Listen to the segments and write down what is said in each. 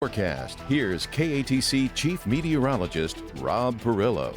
Forecast. Here's KATC Chief Meteorologist Rob Perillo.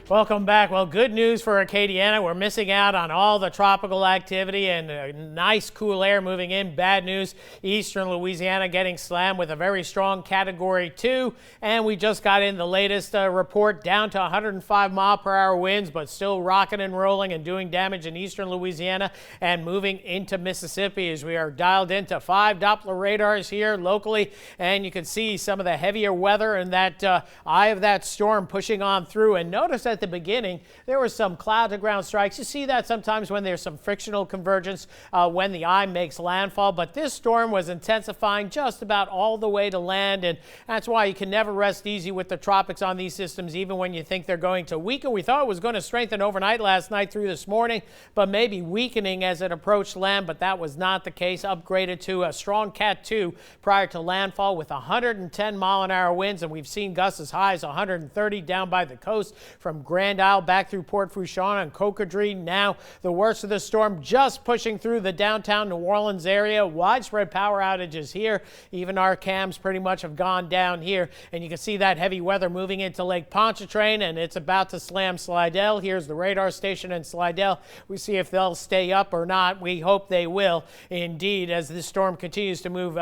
Welcome back. Well, good news for Acadiana. We're missing out on all the tropical activity and nice cool air moving in. Bad news, eastern Louisiana getting slammed with a very strong Category 2. And we just got in the latest report down to 105-mile-per-hour winds, but still rocking and rolling and doing damage in eastern Louisiana and moving into Mississippi as we are dialed into 5 Doppler radars here locally. And you can see some of the heavier weather and that eye of that storm pushing on through. And notice that at the beginning, there were some cloud-to-ground strikes. You see that sometimes when there's some frictional convergence when the eye makes landfall, but this storm was intensifying just about all the way to land, and that's why you can never rest easy with the tropics on these systems, even when you think they're going to weaken. We thought it was going to strengthen overnight last night through this morning, but maybe weakening as it approached land, but that was not the case. Upgraded to a strong Cat 2 prior to landfall with 110-mile-an-hour winds, and we've seen gusts as high as 130 down by the coast from Grand Isle back through Port Fourchon and Cocodrie. Now the worst of the storm just pushing through the downtown New Orleans area. Widespread power outages here. Even our cams pretty much have gone down here. And you can see that heavy weather moving into Lake Pontchartrain, and it's about to slam Slidell. Here's the radar station in Slidell. We see if they'll stay up or not. We hope they will indeed as this storm continues to move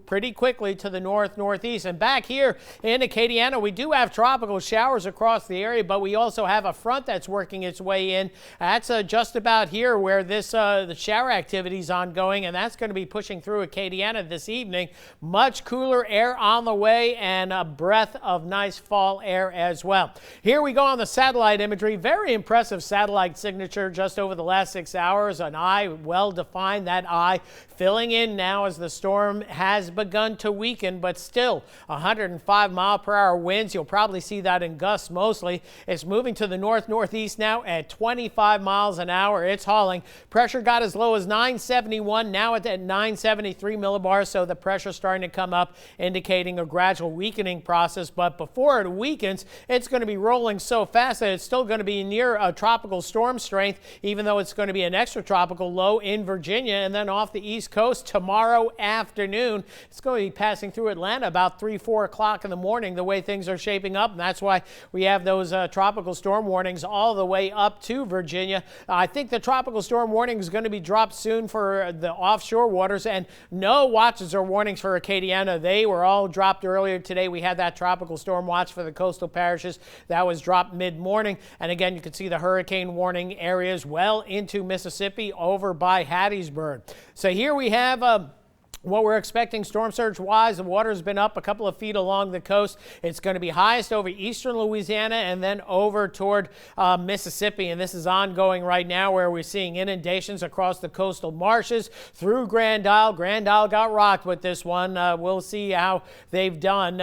pretty quickly to the northeast. And back here in Acadiana, we do have tropical showers across the area, but we also have a front that's working its way in. That's just about here where this the shower activity is ongoing, and that's going to be pushing through Acadiana this evening. Much cooler air on the way and a breath of nice fall air as well. Here we go on the satellite imagery. Very impressive satellite signature just over the last 6 hours. An eye well defined, that eye filling in now as the storm has begun to weaken, but still 105-mile-per-hour winds. You'll probably see that in gusts mostly. It's moving to the northeast now at 25 miles an hour. It's hauling. Pressure got as low as 971, now at 973 millibars, so the pressure starting to come up, indicating a gradual weakening process. But before it weakens, it's going to be rolling so fast that it's still going to be near a tropical storm strength, even though it's going to be an extratropical low in Virginia. And then off the East Coast tomorrow afternoon, it's going to be passing through Atlanta about 3-4 o'clock in the morning, the way things are shaping up. And that's why we have those tropical storm warnings all the way up to Virginia. I think the tropical storm warning is going to be dropped soon for the offshore waters, and no watches or warnings for Acadiana. They were all dropped earlier today. We had that tropical storm watch for the coastal parishes that was dropped mid-morning. And again, you can see the hurricane warning areas well into Mississippi over by Hattiesburg. So here we have what we're expecting storm surge wise. The water's been up a couple of feet along the coast. It's going to be highest over eastern Louisiana and then over toward Mississippi. And this is ongoing right now, where we're seeing inundations across the coastal marshes through Grand Isle. Grand Isle got rocked with this one. We'll see how they've done.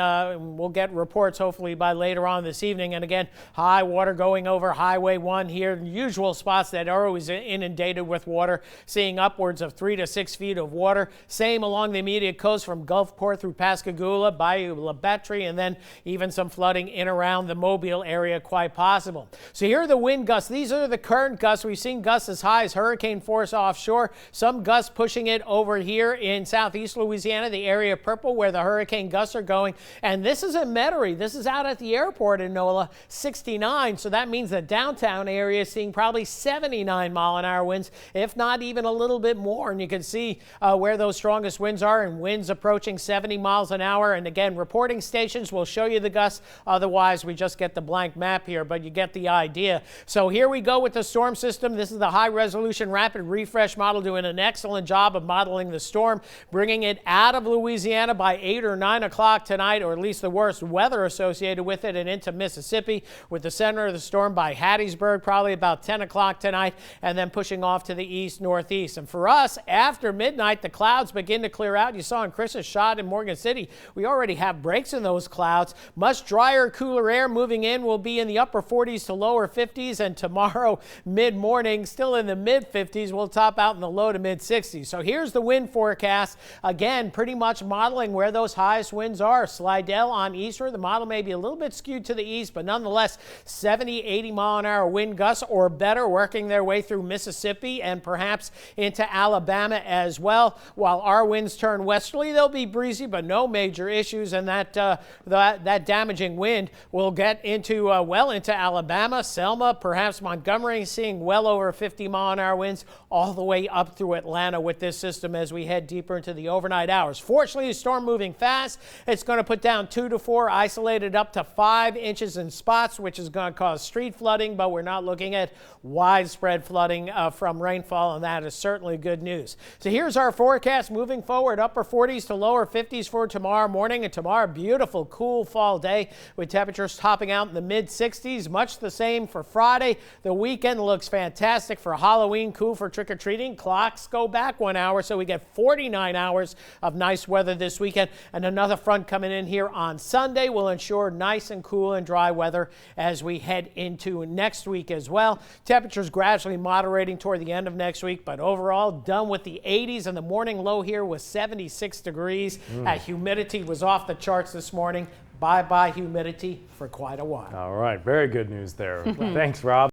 We'll get reports hopefully by later on this evening. And again, high water going over Highway 1 here. Usual spots that are always inundated with water, seeing upwards of 3 to 6 feet of water. Same along the immediate coast from Gulfport through Pascagoula, Bayou La Batterie, and then even some flooding in around the Mobile area quite possible. So here are the wind gusts. These are the current gusts. We've seen gusts as high as hurricane force offshore. Some gusts pushing it over here in southeast Louisiana, the area purple where the hurricane gusts are going. And this is in Metairie. This is out at the airport in NOLA, 69. So that means the downtown area is seeing probably 79-mile-an-hour winds, if not even a little bit more. And you can see where those strongest winds are, and winds approaching 70 miles an hour. And again, reporting stations will show you the gusts. Otherwise, we just get the blank map here, but you get the idea. So here we go with the storm system. This is the high resolution rapid refresh model doing an excellent job of modeling the storm, bringing it out of Louisiana by 8 or 9 o'clock tonight, or at least the worst weather associated with it, and into Mississippi with the center of the storm by Hattiesburg probably about 10 o'clock tonight, and then pushing off to the east northeast. And for us, after midnight, the clouds begin to clear out. You saw in Chris's shot in Morgan City, we already have breaks in those clouds. Much drier, cooler air moving in. Will be in the upper 40s to lower 50s, and tomorrow mid-morning still in the mid-50s. We'll top out in the low to mid-60s. So here's the wind forecast. Again, pretty much modeling where those highest winds are. Slidell on eastward. The model may be a little bit skewed to the east, but nonetheless 70, 80 mile an hour wind gusts or better, working their way through Mississippi and perhaps into Alabama as well, while our wind winds turn westerly. They'll be breezy, but no major issues, and that damaging wind will get into well into Alabama, Selma, perhaps Montgomery, seeing well over 50-mile-an-hour winds all the way up through Atlanta with this system as we head deeper into the overnight hours. Fortunately, the storm moving fast. It's going to put down 2 to 4, isolated up to 5 inches in spots, which is going to cause street flooding, but we're not looking at widespread flooding from rainfall, and that is certainly good news. So here's our forecast moving forward. Upper 40s to lower 50s for tomorrow morning, and tomorrow, beautiful, cool fall day with temperatures topping out in the mid-60s. Much the same for Friday. The weekend looks fantastic for Halloween, cool for trick-or-treating. Clocks go back 1 hour, so we get 49 hours of nice weather this weekend, and another front coming in here on Sunday will ensure nice and cool and dry weather as we head into next week as well. Temperatures gradually moderating toward the end of next week, but overall done with the 80s, and the morning low here was 76 degrees. Humidity was off the charts this morning. Bye-bye humidity for quite a while. All right, very good news there. Thanks, Rob.